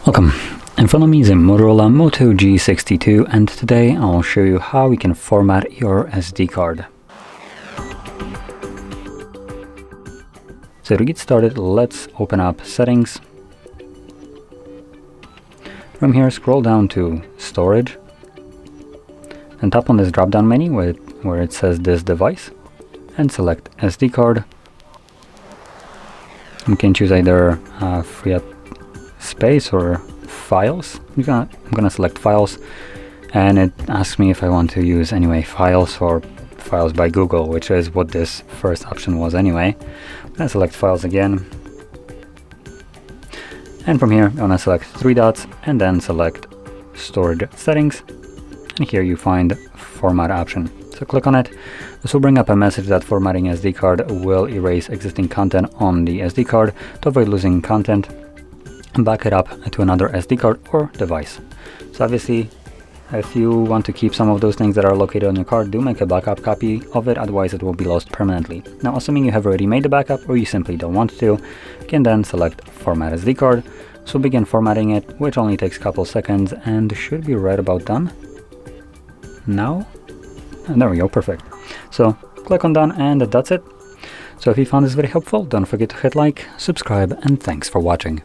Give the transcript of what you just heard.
Welcome. In front of me is a Motorola Moto G62, and today I'll show you how you can format your SD card. So to get started, let's open up Settings. From here, scroll down to Storage and tap on this drop-down menu where it says this device and select SD card. You can choose either free up space or files. I'm gonna select files, and it asks me if I want to use files or files by Google, which is what this first option was anyway. I'm gonna select files again, and from here I'm gonna select three dots and then select storage settings, and here you find format option. So click on it. This will bring up a message that formatting SD card will erase existing content on the SD card. To avoid losing content, back it up to another SD card or device. So obviously, if you want to keep some of those things that are located on your card, do make a backup copy of it, otherwise it will be lost permanently. Now, assuming you have already made the backup or you simply don't want to, you can then select Format SD card. So begin formatting it, which only takes a couple seconds and should be right about done. Now, and there we go, perfect. So click on Done, and that's it. So if you found this very helpful, don't forget to hit like, subscribe, and thanks for watching.